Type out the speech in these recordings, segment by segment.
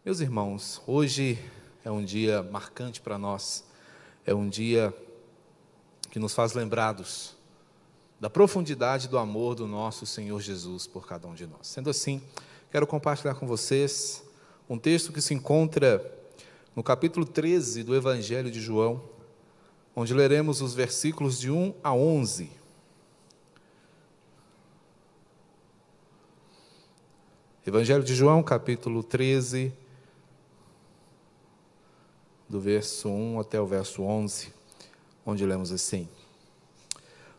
Meus irmãos, hoje é um dia marcante para nós, é um dia que nos faz lembrados da profundidade do amor do nosso Senhor Jesus por cada um de nós. Sendo assim, quero compartilhar com vocês um texto que se encontra no capítulo 13 do Evangelho de João, onde leremos os versículos de 1 a 11. Evangelho de João, capítulo 13, do verso 1 até o verso 11, onde lemos assim: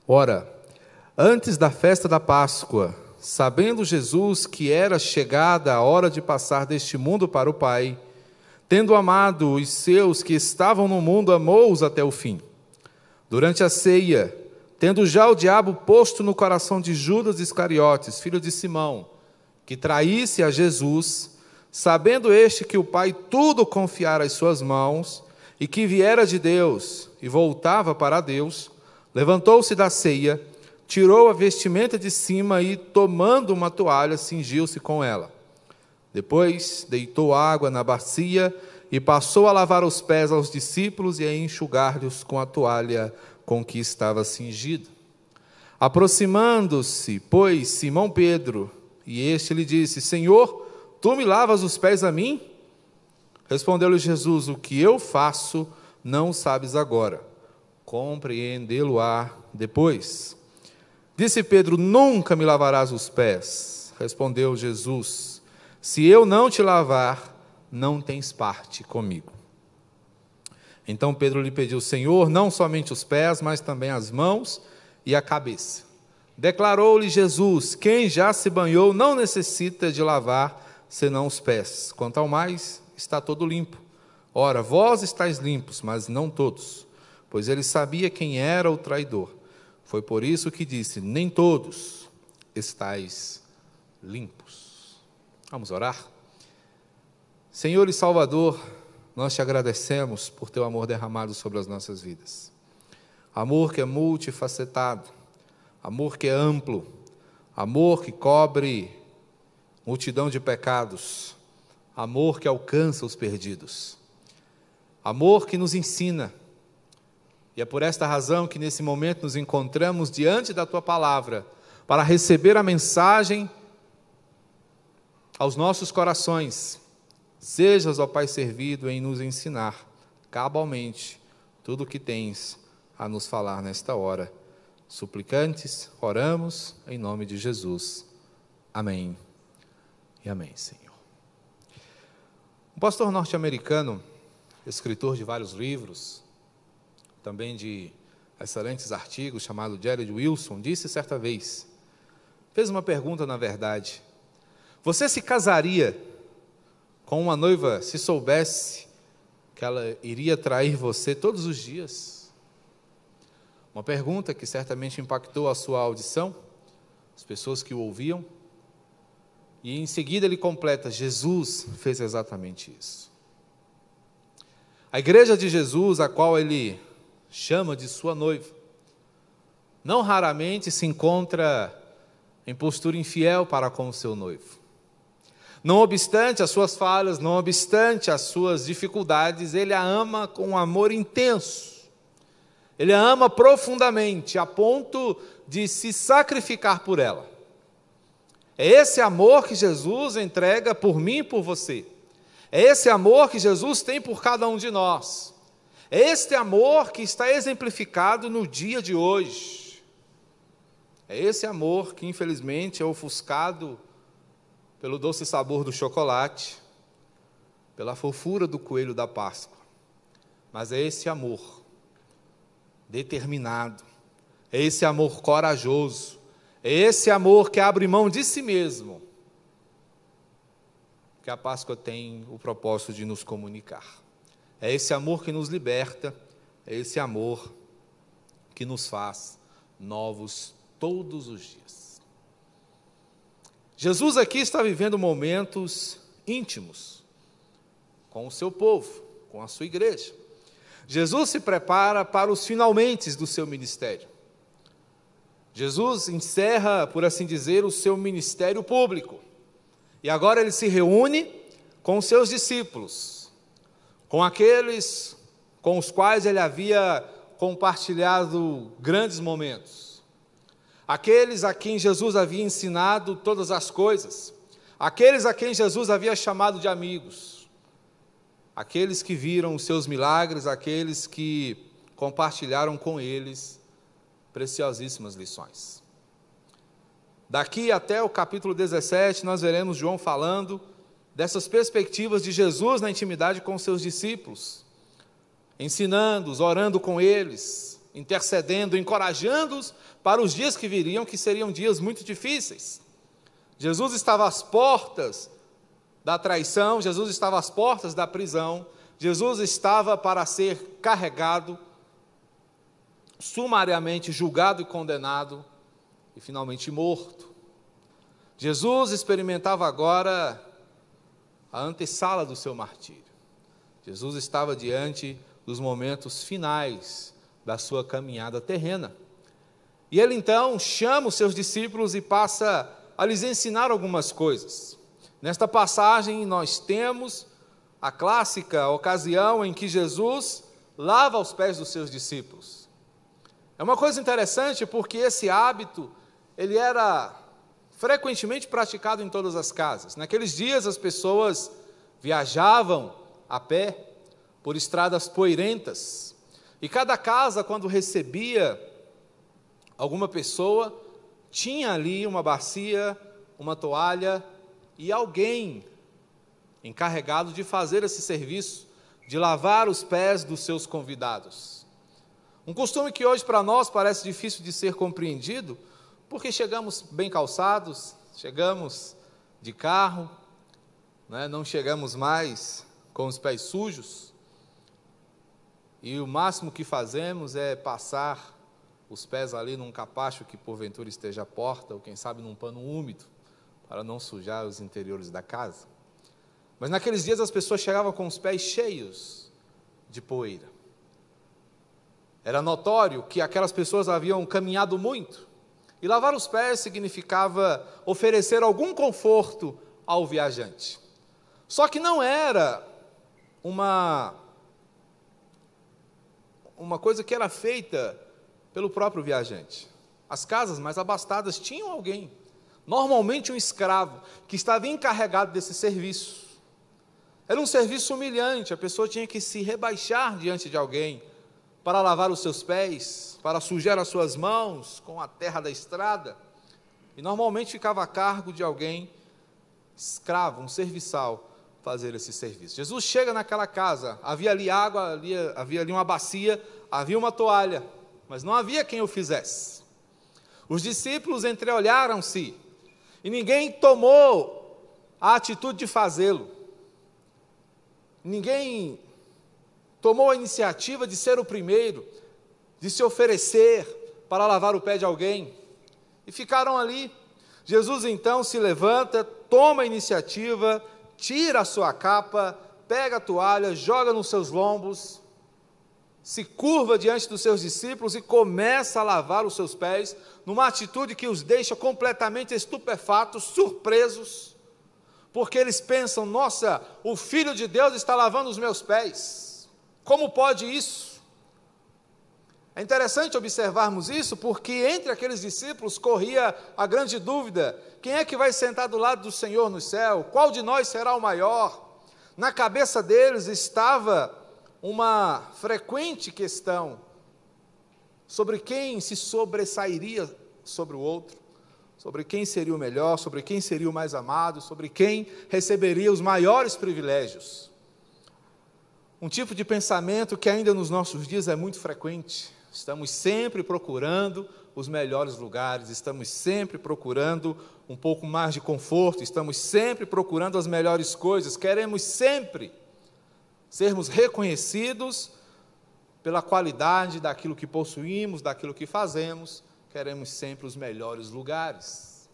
Ora, antes da festa da Páscoa, sabendo Jesus que era chegada a hora de passar deste mundo para o Pai, tendo amado os seus que estavam no mundo, amou-os até o fim. Durante a ceia, tendo já o diabo posto no coração de Judas Iscariotes, filho de Simão, que traísse a Jesus, sabendo este que o Pai tudo confiara às suas mãos, e que viera de Deus e voltava para Deus, levantou-se da ceia, tirou a vestimenta de cima e, tomando uma toalha, cingiu-se com ela. Depois deitou água na bacia e passou a lavar os pés aos discípulos e a enxugar-lhes com a toalha com que estava cingido. Aproximando-se, pois, Simão Pedro, e este lhe disse: Senhor, tu me lavas os pés a mim? Respondeu-lhe Jesus: o que eu faço não sabes agora, compreendê-lo-á depois. Disse Pedro: nunca me lavarás os pés. Respondeu Jesus: se eu não te lavar, não tens parte comigo. Então Pedro lhe pediu: Senhor, não somente os pés, mas também as mãos e a cabeça. Declarou-lhe Jesus: quem já se banhou não necessita de lavar senão os pés. Quanto ao mais, está todo limpo. Ora, vós estáis limpos, mas não todos, pois ele sabia quem era o traidor. Foi por isso que disse: nem todos estáis limpos. Vamos orar? Senhor e Salvador, nós te agradecemos por teu amor derramado sobre as nossas vidas. Amor que é multifacetado, amor que é amplo, amor que cobre multidão de pecados, amor que alcança os perdidos, amor que nos ensina. E é por esta razão que nesse momento nos encontramos diante da tua palavra, para receber a mensagem aos nossos corações. Sejas, ó Pai, servido em nos ensinar cabalmente tudo o que tens a nos falar nesta hora. Suplicantes, oramos em nome de Jesus. Amém e amém, Senhor. Um pastor norte-americano, escritor de vários livros, também de excelentes artigos, chamado Jared Wilson, disse certa vez, fez uma pergunta na verdade: você se casaria com uma noiva se soubesse que ela iria trair você todos os dias? Uma pergunta que certamente impactou a sua audição, as pessoas que o ouviam, e em seguida ele completa: Jesus fez exatamente isso. A igreja de Jesus, a qual ele chama de sua noiva, não raramente se encontra em postura infiel para com o seu noivo. Não obstante as suas falhas, não obstante as suas dificuldades, ele a ama com um amor intenso. Ele a ama profundamente, a ponto de se sacrificar por ela. É esse amor que Jesus entrega por mim e por você. É esse amor que Jesus tem por cada um de nós. É este amor que está exemplificado no dia de hoje. É esse amor que, infelizmente, é ofuscado pelo doce sabor do chocolate, pela fofura do coelho da Páscoa. Mas é esse amor determinado, é esse amor corajoso, é esse amor que abre mão de si mesmo, que a Páscoa tem o propósito de nos comunicar. É esse amor que nos liberta, é esse amor que nos faz novos todos os dias. Jesus aqui está vivendo momentos íntimos com o seu povo, com a sua igreja. Jesus se prepara para os finalmente do seu ministério. Jesus encerra, por assim dizer, o seu ministério público. E agora ele se reúne com os seus discípulos, com aqueles com os quais ele havia compartilhado grandes momentos, aqueles a quem Jesus havia ensinado todas as coisas, aqueles a quem Jesus havia chamado de amigos, aqueles que viram os seus milagres, aqueles que compartilharam com eles preciosíssimas lições. Daqui até o capítulo 17, nós veremos João falando dessas perspectivas de Jesus na intimidade com os seus discípulos, ensinando-os, orando com eles, intercedendo, encorajando-os para os dias que viriam, que seriam dias muito difíceis. Jesus estava às portas da traição, Jesus estava às portas da prisão, Jesus estava para ser carregado, sumariamente julgado e condenado, e finalmente morto. Jesus experimentava agora a antessala do seu martírio. Jesus estava diante dos momentos finais da sua caminhada terrena. E ele então chama os seus discípulos e passa a lhes ensinar algumas coisas. Nesta passagem nós temos a clássica ocasião em que Jesus lava os pés dos seus discípulos. É uma coisa interessante porque esse hábito, ele era frequentemente praticado em todas as casas. Naqueles dias as pessoas viajavam a pé por estradas poeirentas, e cada casa, quando recebia alguma pessoa, tinha ali uma bacia, uma toalha e alguém encarregado de fazer esse serviço, de lavar os pés dos seus convidados. Um costume que hoje para nós parece difícil de ser compreendido, porque chegamos bem calçados, chegamos de carro, não chegamos mais com os pés sujos, e o máximo que fazemos é passar os pés ali num capacho que porventura esteja à porta, ou quem sabe num pano úmido, para não sujar os interiores da casa. Mas naqueles dias as pessoas chegavam com os pés cheios de poeira. Era notório que aquelas pessoas haviam caminhado muito, e lavar os pés significava oferecer algum conforto ao viajante. Só que não era uma coisa que era feita pelo próprio viajante. As casas mais abastadas tinham alguém, normalmente um escravo, que estava encarregado desse serviço. Era um serviço humilhante, a pessoa tinha que se rebaixar diante de alguém para lavar os seus pés, para sujar as suas mãos com a terra da estrada, e normalmente ficava a cargo de alguém escravo, um serviçal, fazer esse serviço. Jesus chega naquela casa, havia ali água, havia ali uma bacia, havia uma toalha, mas não havia quem o fizesse. Os discípulos entreolharam-se, e ninguém tomou a atitude de fazê-lo. Ninguém tomou a iniciativa de ser o primeiro, de se oferecer para lavar o pé de alguém, e ficaram ali. Jesus então se levanta, toma a iniciativa, tira a sua capa, pega a toalha, joga nos seus lombos, se curva diante dos seus discípulos e começa a lavar os seus pés, numa atitude que os deixa completamente estupefatos, surpresos, porque eles pensam: nossa, o Filho de Deus está lavando os meus pés, como pode isso? É interessante observarmos isso, porque entre aqueles discípulos corria a grande dúvida: quem é que vai sentar do lado do Senhor no céu? Qual de nós será o maior? Na cabeça deles estava uma frequente questão sobre quem se sobressairia sobre o outro, sobre quem seria o melhor, sobre quem seria o mais amado, sobre quem receberia os maiores privilégios. Um tipo de pensamento que ainda nos nossos dias é muito frequente. Estamos sempre procurando os melhores lugares, estamos sempre procurando um pouco mais de conforto, estamos sempre procurando as melhores coisas, queremos sempre sermos reconhecidos pela qualidade daquilo que possuímos, daquilo que fazemos, queremos sempre os melhores lugares.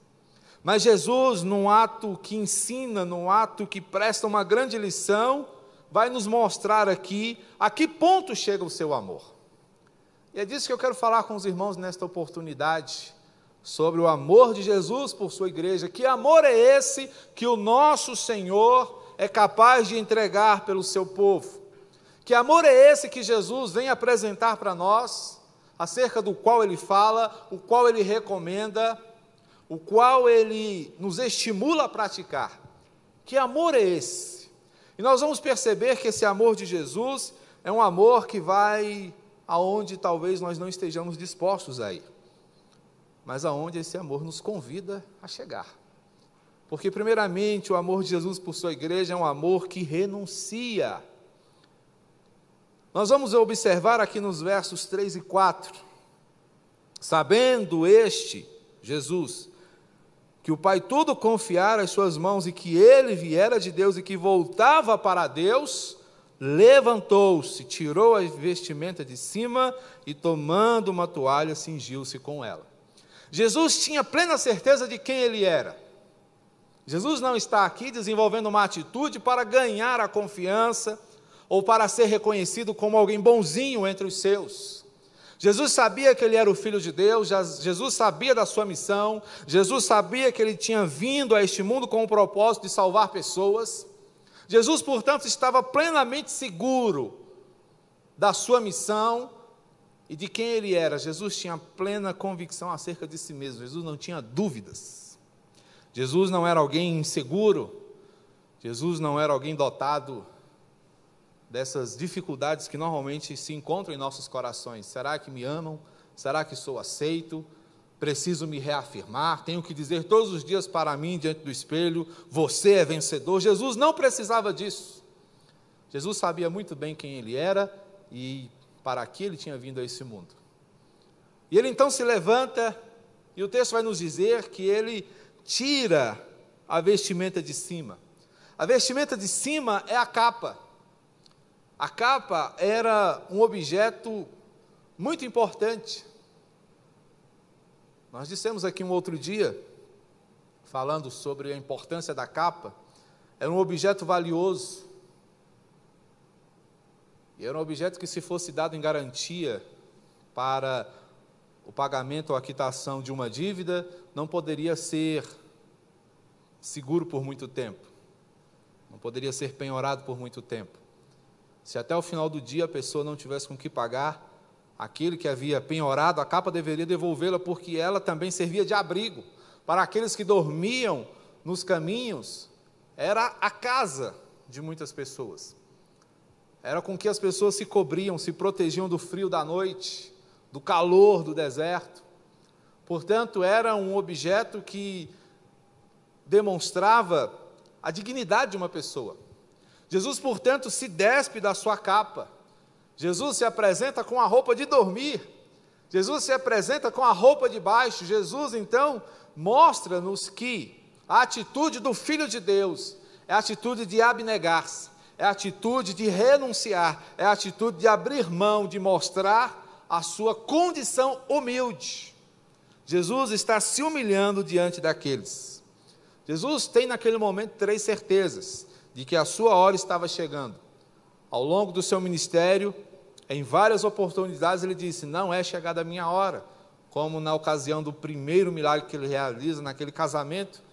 Mas Jesus, num ato que ensina, num ato que presta uma grande lição, vai nos mostrar aqui a que ponto chega o seu amor. E é disso que eu quero falar com os irmãos nesta oportunidade, sobre o amor de Jesus por sua igreja. Que amor é esse que o nosso Senhor é capaz de entregar pelo seu povo. Que amor é esse que Jesus vem apresentar para nós, acerca do qual ele fala, o qual ele recomenda, o qual ele nos estimula a praticar? Que amor é esse? E nós vamos perceber que esse amor de Jesus é um amor que vai aonde talvez nós não estejamos dispostos a ir, mas aonde esse amor nos convida a chegar. Porque, primeiramente, o amor de Jesus por sua igreja é um amor que renuncia. Nós vamos observar aqui nos versos 3 e 4, sabendo Jesus, que o Pai tudo confiara às suas mãos e que ele viera de Deus e que voltava para Deus, levantou-se, tirou a vestimenta de cima e, tomando uma toalha, cingiu-se com ela. Jesus tinha plena certeza de quem ele era. Jesus não está aqui desenvolvendo uma atitude para ganhar a confiança ou para ser reconhecido como alguém bonzinho entre os seus. Jesus sabia que ele era o Filho de Deus, Jesus sabia da sua missão, Jesus sabia que ele tinha vindo a este mundo com o propósito de salvar pessoas. Jesus, portanto, estava plenamente seguro da sua missão e de quem ele era. Jesus tinha plena convicção acerca de si mesmo, Jesus não tinha dúvidas. Jesus não era alguém inseguro, Jesus não era alguém dotado dessas dificuldades que normalmente se encontram em nossos corações. Será que me amam? Será que sou aceito? Preciso me reafirmar? Tenho que dizer todos os dias para mim, diante do espelho, você é vencedor? Jesus não precisava disso. Jesus sabia muito bem quem ele era e para que ele tinha vindo a esse mundo. E ele então se levanta, e o texto vai nos dizer que ele tira a vestimenta de cima. A vestimenta de cima é a capa. A capa era um objeto muito importante. Nós dissemos aqui um outro dia, falando sobre a importância da capa, era um objeto valioso. E era um objeto que, se fosse dado em garantia para o pagamento ou a quitação de uma dívida, não poderia ser seguro por muito tempo, não poderia ser penhorado por muito tempo. Se até o final do dia a pessoa não tivesse com que pagar, aquele que havia penhorado a capa deveria devolvê-la, porque ela também servia de abrigo para aqueles que dormiam nos caminhos. Era a casa de muitas pessoas, era com que as pessoas se cobriam, se protegiam do frio da noite, do calor do deserto. Portanto, era um objeto que demonstrava a dignidade de uma pessoa. Jesus, portanto, se despe da sua capa. Jesus se apresenta com a roupa de dormir. Jesus se apresenta com a roupa de baixo. Jesus, então, mostra-nos que a atitude do Filho de Deus é a atitude de abnegar-se, é a atitude de renunciar, é a atitude de abrir mão, de mostrar a sua condição humilde. Jesus está se humilhando diante daqueles. Jesus tem naquele momento 3 certezas de que a sua hora estava chegando. Ao longo do seu ministério, em várias oportunidades ele disse, não é chegada a minha hora, como na ocasião do primeiro milagre que ele realiza, naquele casamento,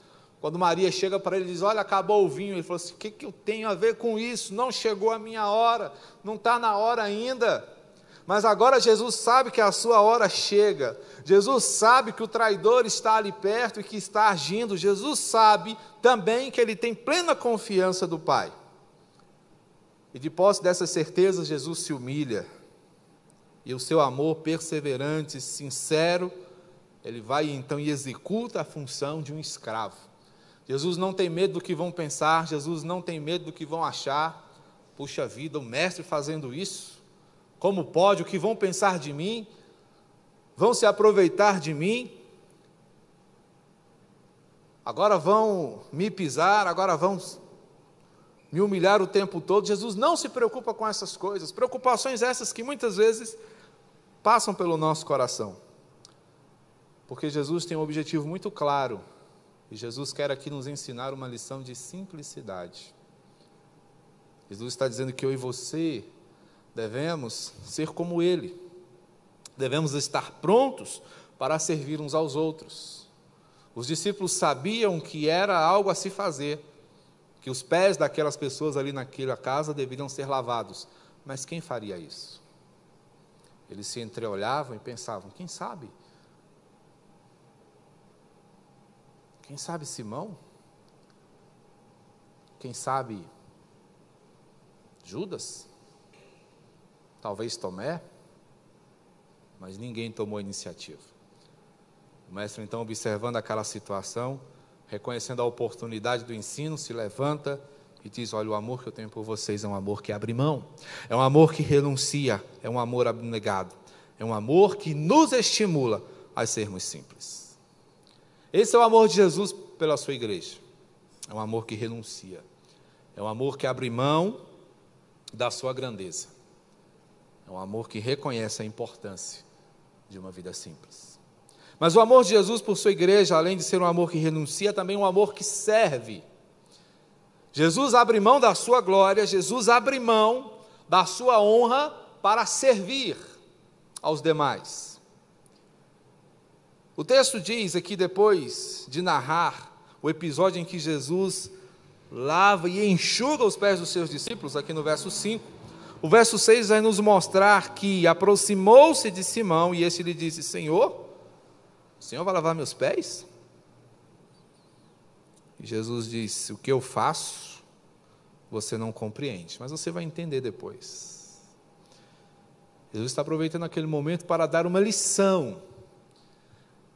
quando Maria chega para ele e diz, olha, acabou o vinho, ele falou assim, o que eu tenho a ver com isso? Não chegou a minha hora, não está na hora ainda. Mas agora Jesus sabe que a sua hora chega, Jesus sabe que o traidor está ali perto e que está agindo, Jesus sabe também que ele tem plena confiança do Pai. E de posse dessas certezas, Jesus se humilha, e o seu amor perseverante, sincero, ele vai então e executa a função de um escravo. Jesus não tem medo do que vão pensar, Jesus não tem medo do que vão achar. Puxa vida, o mestre fazendo isso? Como pode? O que vão pensar de mim? Vão se aproveitar de mim? Agora vão me pisar, agora vão me humilhar o tempo todo. Jesus não se preocupa com essas coisas, preocupações essas que muitas vezes passam pelo nosso coração. Porque Jesus tem um objetivo muito claro, e Jesus quer aqui nos ensinar uma lição de simplicidade. Jesus está dizendo que eu e você devemos ser como Ele, devemos estar prontos para servir uns aos outros. Os discípulos sabiam que era algo a se fazer, que os pés daquelas pessoas ali naquela casa deveriam ser lavados. Mas quem faria isso? Eles se entreolhavam e pensavam, quem sabe? Quem sabe Simão? Quem sabe Judas? Talvez Tomé? Mas ninguém tomou iniciativa. O mestre, então, observando aquela situação, reconhecendo a oportunidade do ensino, se levanta e diz, olha, o amor que eu tenho por vocês é um amor que abre mão, é um amor que renuncia, é um amor abnegado, é um amor que nos estimula a sermos simples. Esse é o amor de Jesus pela sua igreja, é um amor que renuncia, é um amor que abre mão da sua grandeza, é um amor que reconhece a importância de uma vida simples. Mas o amor de Jesus por sua igreja, além de ser um amor que renuncia, é também um amor que serve. Jesus abre mão da sua glória, Jesus abre mão da sua honra para servir aos demais. O texto diz aqui, depois de narrar o episódio em que Jesus lava e enxuga os pés dos seus discípulos, aqui no verso 5, o verso 6 vai nos mostrar que aproximou-se de Simão e este lhe disse, Senhor, o Senhor vai lavar meus pés? E Jesus disse, o que eu faço, você não compreende, mas você vai entender depois. Jesus está aproveitando aquele momento para dar uma lição.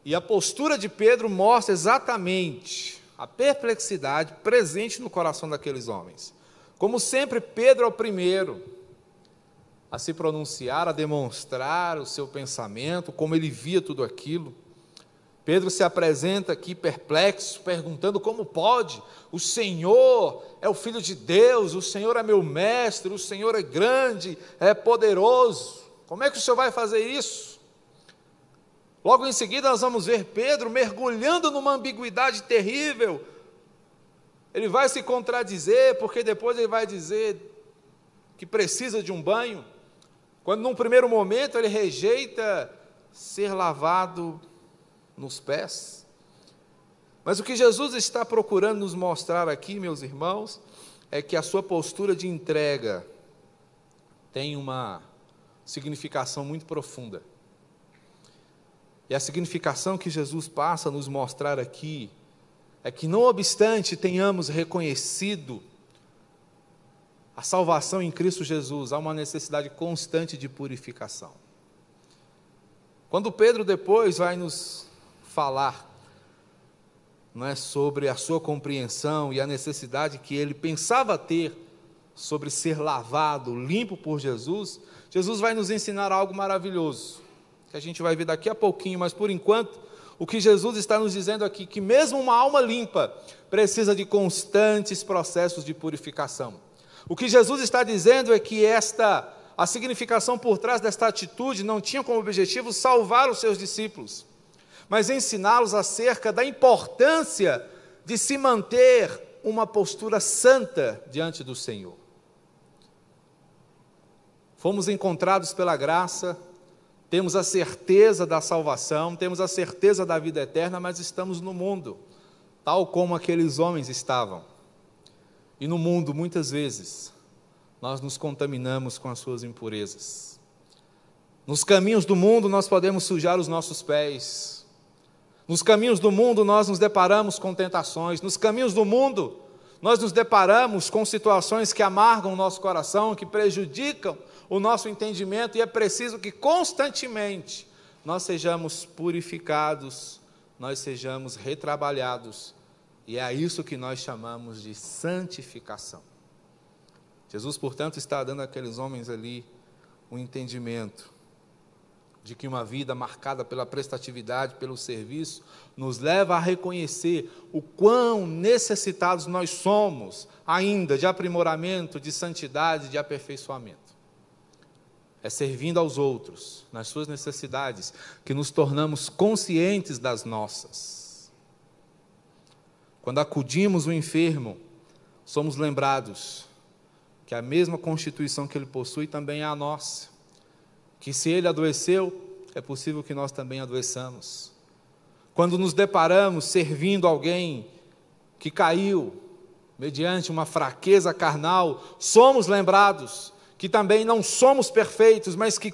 E a postura de Pedro mostra exatamente a perplexidade presente no coração daqueles homens. Como sempre, Pedro é o primeiro a se pronunciar, a demonstrar o seu pensamento, como ele via tudo aquilo. Pedro se apresenta aqui perplexo, perguntando como pode, o Senhor é o Filho de Deus, o Senhor é meu mestre, o Senhor é grande, é poderoso, como é que o Senhor vai fazer isso? Logo em seguida nós vamos ver Pedro mergulhando numa ambiguidade terrível, ele vai se contradizer, porque depois ele vai dizer que precisa de um banho, quando num primeiro momento ele rejeita ser lavado nos pés. Mas o que Jesus está procurando nos mostrar aqui, meus irmãos, é que a sua postura de entrega tem uma significação muito profunda. E a significação que Jesus passa a nos mostrar aqui é que, não obstante tenhamos reconhecido a salvação em Cristo Jesus, há uma necessidade constante de purificação. Quando Pedro depois vai nos falar, não é, sobre a sua compreensão e a necessidade que ele pensava ter sobre ser lavado, limpo por Jesus, Jesus vai nos ensinar algo maravilhoso, que a gente vai ver daqui a pouquinho, mas por enquanto, o que Jesus está nos dizendo aqui, que mesmo uma alma limpa precisa de constantes processos de purificação. O que Jesus está dizendo é que a significação por trás desta atitude não tinha como objetivo salvar os seus discípulos, mas ensiná-los acerca da importância de se manter uma postura santa diante do Senhor. Fomos encontrados pela graça, temos a certeza da salvação, temos a certeza da vida eterna, mas estamos no mundo, tal como aqueles homens estavam. E no mundo, muitas vezes, nós nos contaminamos com as suas impurezas. Nos caminhos do mundo, nós podemos sujar os nossos pés. Nos caminhos do mundo, nós nos deparamos com tentações. Nos caminhos do mundo, nós nos deparamos com situações que amargam o nosso coração, que prejudicam o nosso entendimento, e é preciso que constantemente nós sejamos purificados, nós sejamos retrabalhados, e é a isso que nós chamamos de santificação. Jesus, portanto, está dando àqueles homens ali um entendimento de que uma vida marcada pela prestatividade, pelo serviço, nos leva a reconhecer o quão necessitados nós somos ainda de aprimoramento, de santidade, de aperfeiçoamento. É servindo aos outros, nas suas necessidades, que nos tornamos conscientes das nossas. Quando acudimos o enfermo, somos lembrados que a mesma constituição que ele possui também é a nossa, que se ele adoeceu, é possível que nós também adoeçamos. Quando nos deparamos servindo alguém que caiu, mediante uma fraqueza carnal, somos lembrados que também não somos perfeitos, mas que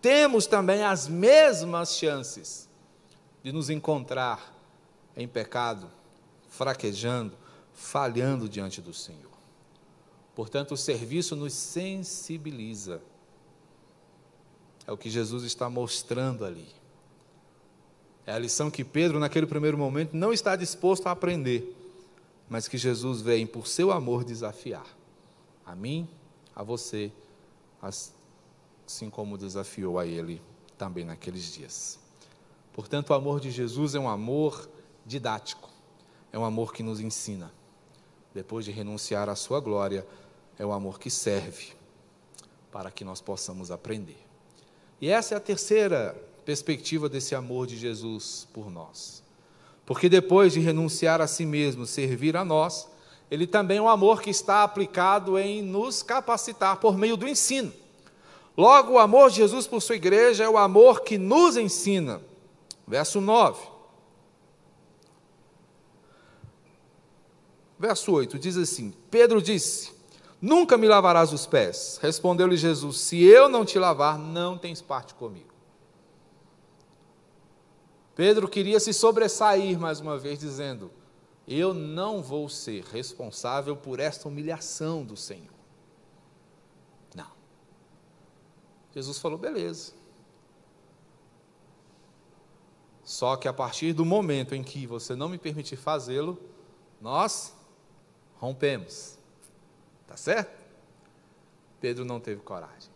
temos também as mesmas chances de nos encontrar em pecado, fraquejando, falhando diante do Senhor. Portanto, o serviço nos sensibiliza. É o que Jesus está mostrando ali. É a lição que Pedro, naquele primeiro momento, não está disposto a aprender, mas que Jesus vem, por seu amor, desafiar. A mim, a você, assim como desafiou a ele também naqueles dias. Portanto, o amor de Jesus é um amor didático, é um amor que nos ensina. Depois de renunciar à sua glória, é um amor que serve para que nós possamos aprender. E essa é a terceira perspectiva desse amor de Jesus por nós. Porque depois de renunciar a si mesmo, servir a nós, ele também é um amor que está aplicado em nos capacitar por meio do ensino. Logo, o amor de Jesus por sua igreja é o amor que nos ensina. Verso 9. Verso 8 diz assim: Pedro disse: nunca me lavarás os pés. Respondeu-lhe Jesus: se eu não te lavar, não tens parte comigo. Pedro queria se sobressair mais uma vez, dizendo: eu não vou ser responsável por esta humilhação do Senhor. Não. Jesus falou: beleza. Só que a partir do momento em que você não me permitir fazê-lo, nós rompemos. Tá certo? Pedro não teve coragem.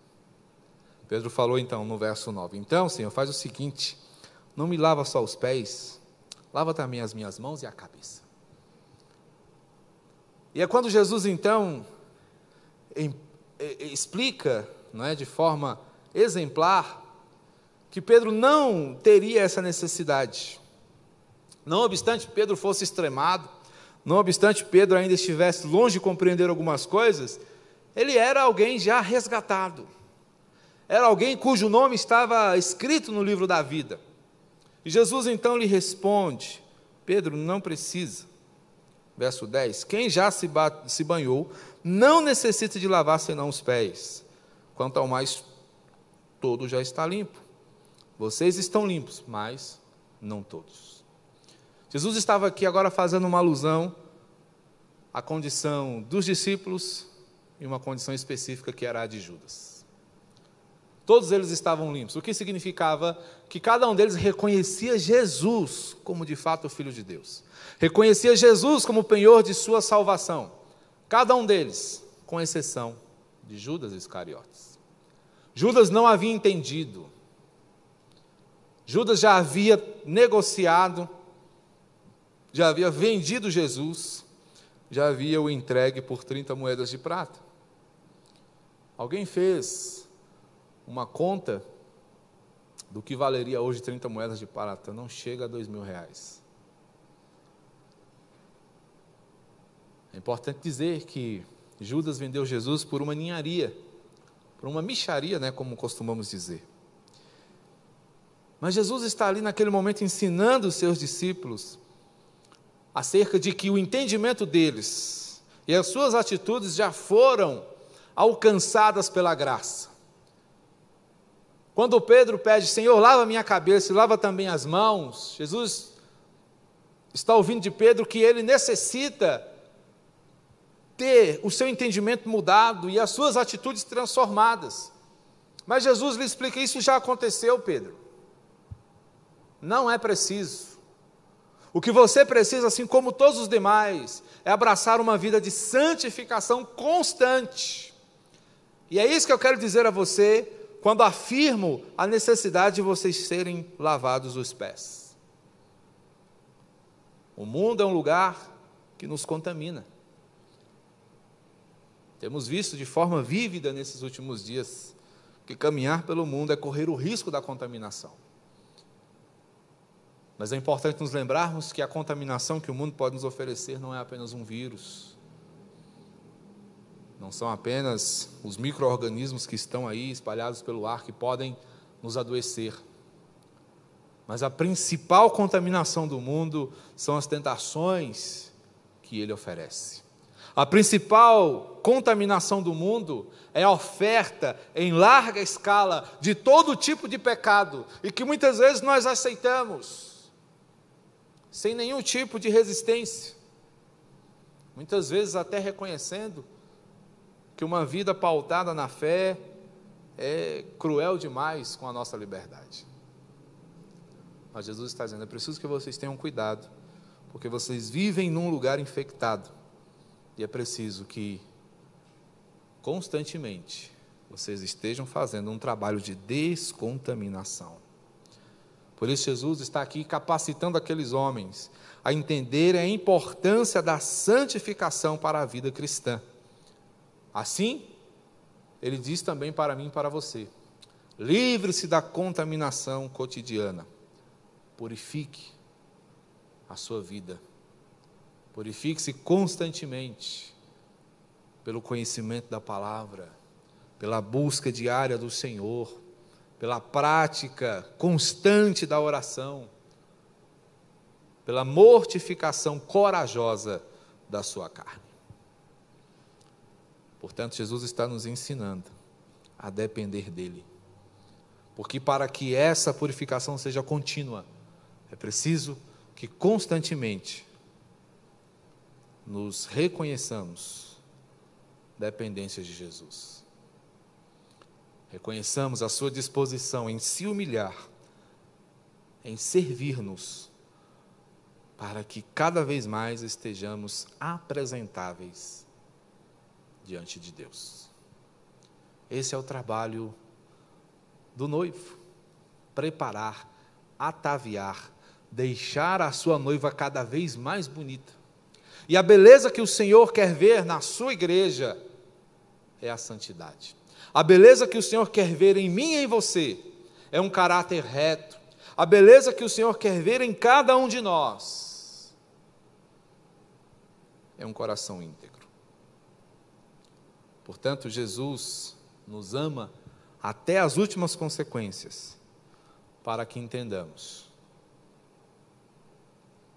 Pedro falou então no verso 9: então, Senhor, faz o seguinte, não me lava só os pés, lava também as minhas mãos e a cabeça. E é quando Jesus então explica, não é, de forma exemplar, que Pedro não teria essa necessidade. Não obstante Pedro fosse extremado, não obstante Pedro ainda estivesse longe de compreender algumas coisas, ele era alguém já resgatado. Era alguém cujo nome estava escrito no livro da vida. E Jesus então lhe responde: Pedro, não precisa. Verso 10: quem já se banhou, não necessita de lavar senão os pés. Quanto ao mais, todo já está limpo. Vocês estão limpos, mas não todos. Jesus estava aqui agora fazendo uma alusão à condição dos discípulos e uma condição específica que era a de Judas. Todos eles estavam limpos, o que significava que cada um deles reconhecia Jesus como de fato o Filho de Deus. Reconhecia Jesus como o penhor de sua salvação. Cada um deles, com exceção de Judas Iscariotes. Judas não havia entendido. Judas já havia negociado, já havia vendido Jesus, já havia o entregue por 30 moedas de prata. Alguém fez uma conta do que valeria hoje 30 moedas de prata? Não chega a R$2.000. É importante dizer que Judas vendeu Jesus por uma ninharia, por uma mixaria, né, como costumamos dizer. Mas Jesus está ali naquele momento ensinando os seus discípulos acerca de que o entendimento deles e as suas atitudes já foram alcançadas pela graça. Quando Pedro pede: Senhor, lava a minha cabeça e lava também as mãos, Jesus está ouvindo de Pedro que ele necessita ter o seu entendimento mudado e as suas atitudes transformadas. Mas Jesus lhe explica: isso já aconteceu, Pedro. Não é preciso. O que você precisa, assim como todos os demais, é abraçar uma vida de santificação constante. E é isso que eu quero dizer a você quando afirmo a necessidade de vocês serem lavados os pés. O mundo é um lugar que nos contamina. Temos visto de forma vívida nesses últimos dias que caminhar pelo mundo é correr o risco da contaminação. Mas é importante nos lembrarmos que a contaminação que o mundo pode nos oferecer não é apenas um vírus. Não são apenas os micro-organismos que estão aí espalhados pelo ar que podem nos adoecer. Mas a principal contaminação do mundo são as tentações que ele oferece. A principal contaminação do mundo é a oferta em larga escala de todo tipo de pecado, e que muitas vezes nós aceitamos, sem nenhum tipo de resistência, muitas vezes até reconhecendo que uma vida pautada na fé é cruel demais com a nossa liberdade. Mas Jesus está dizendo: é preciso que vocês tenham cuidado, porque vocês vivem num lugar infectado, e é preciso que constantemente vocês estejam fazendo um trabalho de descontaminação. Por isso Jesus está aqui capacitando aqueles homens a entenderem a importância da santificação para a vida cristã. Assim, ele diz também para mim e para você: livre-se da contaminação cotidiana, purifique a sua vida, purifique-se constantemente pelo conhecimento da palavra, pela busca diária do Senhor, pela prática constante da oração, pela mortificação corajosa da sua carne. Portanto, Jesus está nos ensinando a depender dele, porque para que essa purificação seja contínua, é preciso que constantemente nos reconheçamos dependências de Jesus. Reconheçamos a sua disposição em se humilhar, em servir-nos, para que cada vez mais estejamos apresentáveis diante de Deus. Esse é o trabalho do noivo: preparar, ataviar, deixar a sua noiva cada vez mais bonita. E a beleza que o Senhor quer ver na sua igreja é a santidade. A beleza que o Senhor quer ver em mim e em você é um caráter reto. A beleza que o Senhor quer ver em cada um de nós é um coração íntegro. Portanto, Jesus nos ama até as últimas consequências, para que entendamos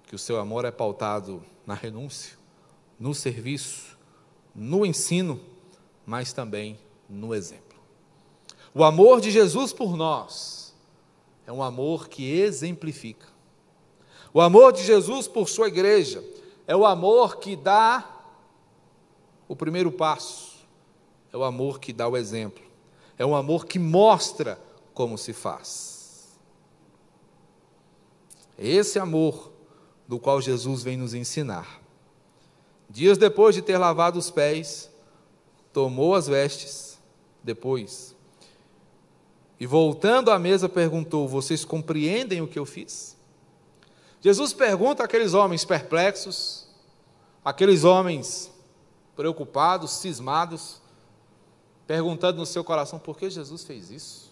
que o seu amor é pautado na renúncia, no serviço, no ensino, mas também no exemplo. O amor de Jesus por nós é um amor que exemplifica. O amor de Jesus por sua igreja é o amor que dá o primeiro passo, é o amor que dá o exemplo, é um amor que mostra como se faz. É esse amor do qual Jesus vem nos ensinar. Dias depois de ter lavado os pés, tomou as vestes, depois, e voltando à mesa perguntou: vocês compreendem o que eu fiz? Jesus pergunta àqueles homens perplexos, aqueles homens preocupados, cismados, perguntando no seu coração: por que Jesus fez isso?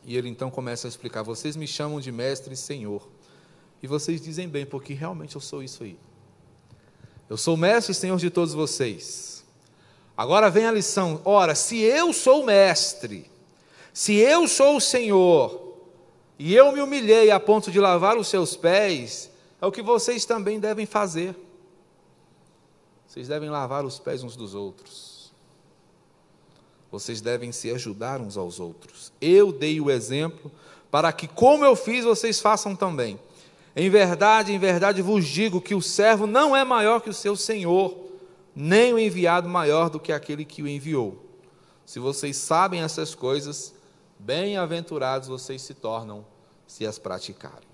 E ele então começa a explicar: vocês me chamam de mestre e senhor, e vocês dizem bem, porque realmente eu sou isso aí. Eu sou mestre e senhor de todos vocês. Agora vem a lição: ora, se eu sou o mestre, se eu sou o senhor, e eu me humilhei a ponto de lavar os seus pés, é o que vocês também devem fazer. Vocês devem lavar os pés uns dos outros. Vocês devem se ajudar uns aos outros. Eu dei o exemplo para que, como eu fiz, vocês façam também. Em verdade vos digo que o servo não é maior que o seu senhor, nem o enviado maior do que aquele que o enviou. Se vocês sabem essas coisas, bem-aventurados vocês se tornam, se as praticarem.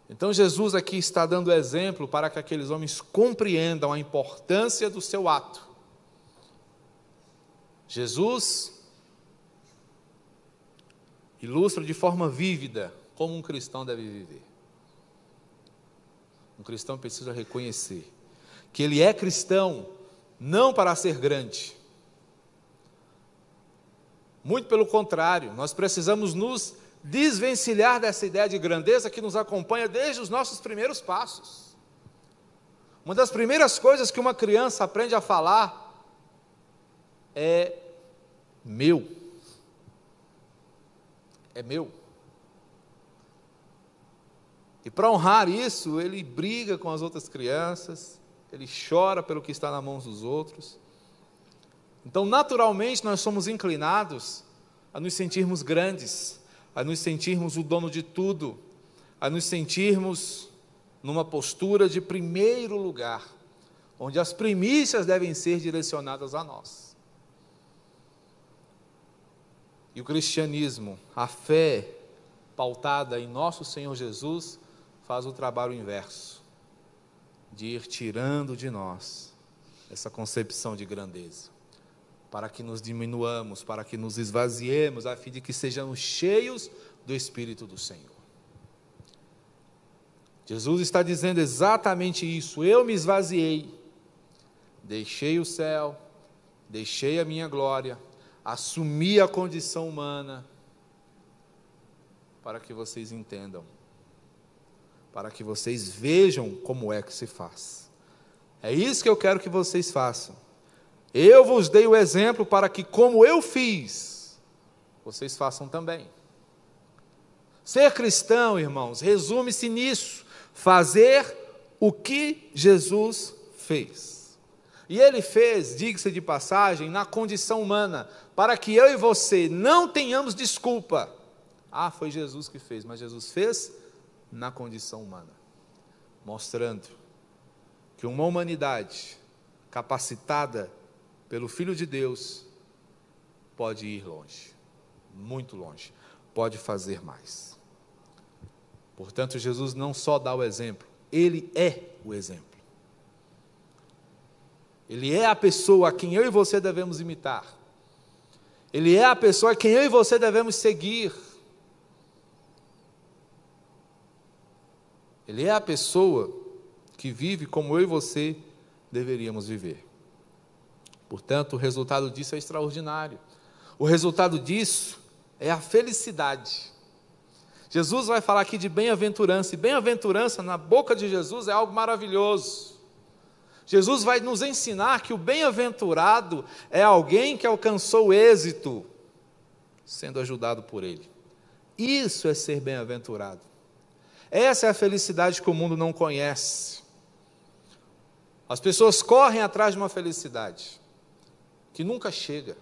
Então Jesus aqui está dando exemplo para que aqueles homens compreendam a importância do seu ato. Jesus ilustra de forma vívida como um cristão deve viver. Um cristão precisa reconhecer que ele é cristão não para ser grande. Muito pelo contrário, nós precisamos nos desvencilhar dessa ideia de grandeza que nos acompanha desde os nossos primeiros passos. Uma das primeiras coisas que uma criança aprende a falar é meu. É meu. E E para honrar isso, ele briga com as outras crianças, ele chora pelo que está nas mãos dos outros. Então, naturalmente, nós somos inclinados a nos sentirmos grandes, a nos sentirmos o dono de tudo, a nos sentirmos numa postura de primeiro lugar, onde as primícias devem ser direcionadas a nós. E o cristianismo, a fé pautada em nosso Senhor Jesus, faz o trabalho inverso, de ir tirando de nós essa concepção de grandeza, para que nos diminuamos, para que nos esvaziemos, a fim de que sejamos cheios do Espírito do Senhor. Jesus está dizendo exatamente isso: eu me esvaziei, deixei o céu, deixei a minha glória, assumi a condição humana, para que vocês entendam, para que vocês vejam como é que se faz. É isso que eu quero que vocês façam. Eu vos dei o exemplo para que, como eu fiz, vocês façam também. Ser cristão, irmãos, resume-se nisso: fazer o que Jesus fez. E ele fez, diga-se de passagem, na condição humana, para que eu e você não tenhamos desculpa. Ah, foi Jesus que fez, mas Jesus fez na condição humana, mostrando que uma humanidade capacitada pelo Filho de Deus pode ir longe, muito longe, pode fazer mais. Portanto, Jesus não só dá o exemplo, ele é o exemplo. Ele é a pessoa a quem eu e você devemos imitar. Ele é a pessoa a quem eu e você devemos seguir. Ele é a pessoa que vive como eu e você deveríamos viver. Portanto, o resultado disso é extraordinário. O resultado disso é a felicidade. Jesus vai falar aqui de bem-aventurança, e bem-aventurança na boca de Jesus é algo maravilhoso. Jesus vai nos ensinar que o bem-aventurado é alguém que alcançou o êxito, sendo ajudado por Ele. Isso é ser bem-aventurado. Essa é a felicidade que o mundo não conhece. As pessoas correm atrás de uma felicidade que nunca chega.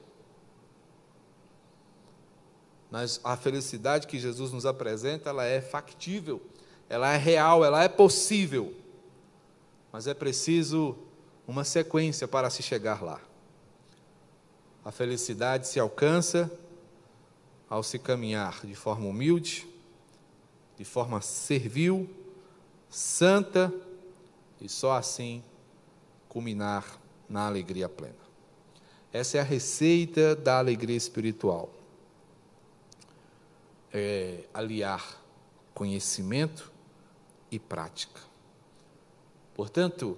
Mas a felicidade que Jesus nos apresenta, ela é factível, ela é real, ela é possível. Mas é preciso uma sequência para se chegar lá. A felicidade se alcança ao se caminhar de forma humilde, de forma servil, santa, e só assim culminar na alegria plena. Essa é a receita da alegria espiritual. É aliar conhecimento e prática. Portanto,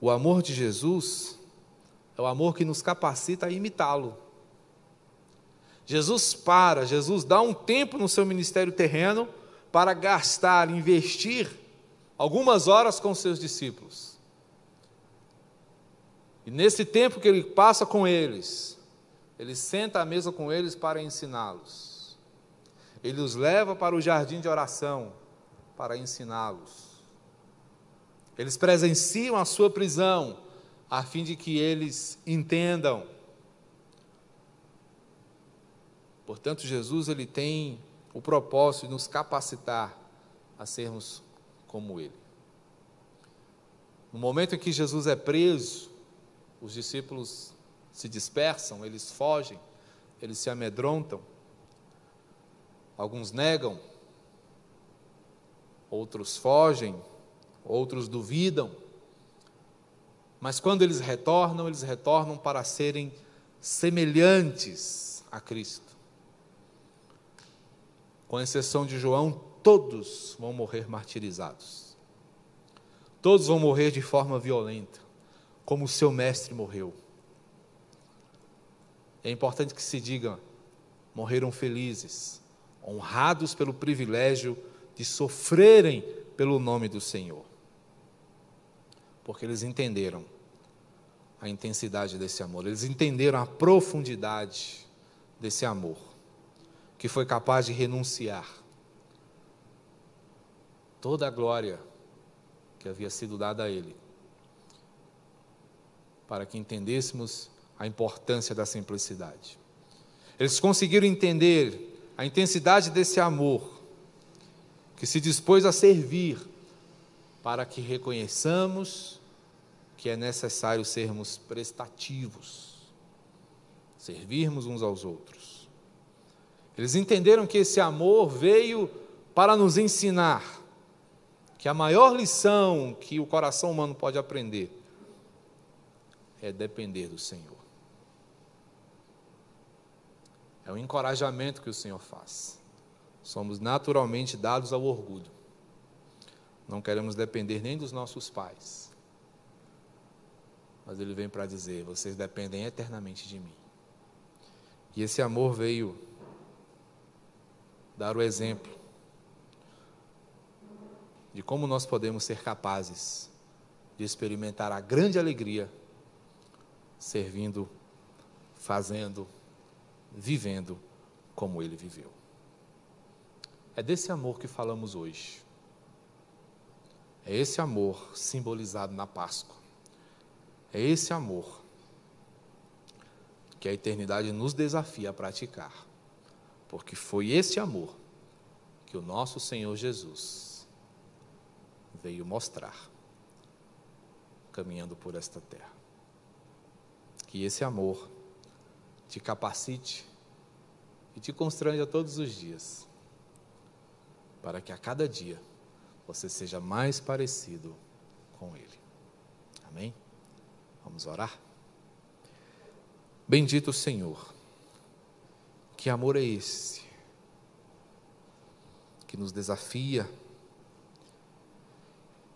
o amor de Jesus é o amor que nos capacita a imitá-lo. Jesus dá um tempo no seu ministério terreno para gastar, investir algumas horas com seus discípulos. E nesse tempo que ele passa com eles, ele senta à mesa com eles para ensiná-los. Ele os leva para o jardim de oração para ensiná-los. Eles presenciam a sua prisão, a fim de que eles entendam. Portanto, Jesus ele tem o propósito de nos capacitar a sermos como Ele. No momento em que Jesus é preso, os discípulos se dispersam, eles fogem, eles se amedrontam, alguns negam, outros fogem, outros duvidam, mas quando eles retornam para serem semelhantes a Cristo. Com exceção de João, todos vão morrer martirizados. Todos vão morrer de forma violenta, como o seu mestre morreu. É importante que se diga, morreram felizes, honrados pelo privilégio de sofrerem pelo nome do Senhor. Porque eles entenderam a intensidade desse amor, eles entenderam a profundidade desse amor, que foi capaz de renunciar toda a glória que havia sido dada a ele, para que entendêssemos a importância da simplicidade. Eles conseguiram entender a intensidade desse amor, que se dispôs a servir, para que reconheçamos que é necessário sermos prestativos, servirmos uns aos outros. Eles entenderam que esse amor veio para nos ensinar que a maior lição que o coração humano pode aprender é depender do Senhor. É um encorajamento que o Senhor faz. Somos naturalmente dados ao orgulho. Não queremos depender nem dos nossos pais. Mas Ele vem para dizer: vocês dependem eternamente de mim. E esse amor veio dar o exemplo de como nós podemos ser capazes de experimentar a grande alegria servindo, fazendo, vivendo como Ele viveu. É desse amor que falamos hoje. É esse amor simbolizado na Páscoa. É esse amor que a eternidade nos desafia a praticar. Porque foi esse amor que o nosso Senhor Jesus veio mostrar, caminhando por esta terra. Que esse amor te capacite e te constranja todos os dias, para que a cada dia você seja mais parecido com Ele. Amém? Vamos orar? Bendito Senhor, que amor é esse que nos desafia,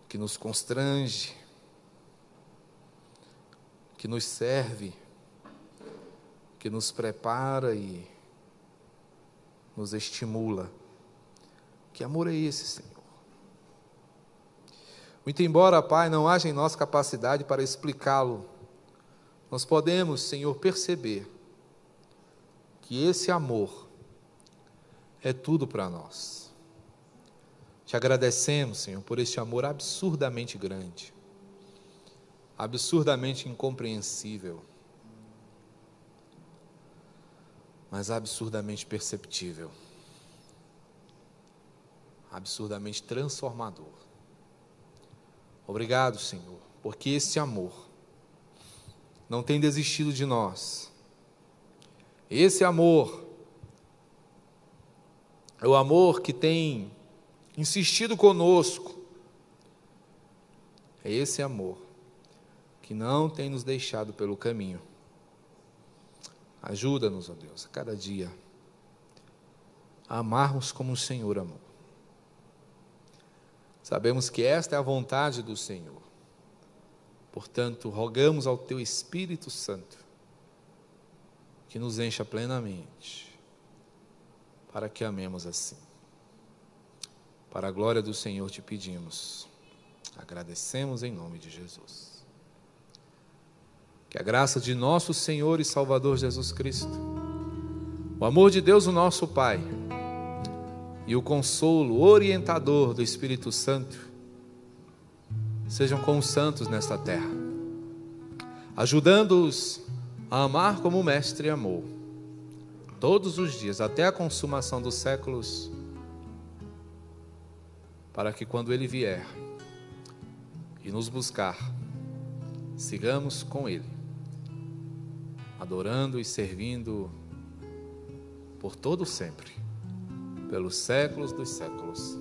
que nos constrange, que nos serve, que nos prepara e nos estimula. Que amor é esse, Senhor? Muito embora, Pai, não haja em nós capacidade para explicá-lo, nós podemos, Senhor, perceber que esse amor é tudo para nós. Te agradecemos, Senhor, por este amor absurdamente grande, absurdamente incompreensível, mas absurdamente perceptível, absurdamente transformador. Obrigado, Senhor, porque esse amor não tem desistido de nós. Esse amor é o amor que tem insistido conosco. É esse amor que não tem nos deixado pelo caminho. Ajuda-nos, ó Deus, a cada dia a amarmos como o Senhor amou. Sabemos que esta é a vontade do Senhor. Portanto, rogamos ao Teu Espírito Santo que nos encha plenamente, para que amemos assim. Para a glória do Senhor te pedimos, agradecemos em nome de Jesus. Que a graça de nosso Senhor e Salvador Jesus Cristo, o amor de Deus, o nosso Pai, e o consolo orientador do Espírito Santo sejam com os santos nesta terra, ajudando-os a amar como o Mestre amou, todos os dias, até a consumação dos séculos, para que quando Ele vier e nos buscar, sigamos com Ele, adorando e servindo por todo sempre, pelos séculos dos séculos.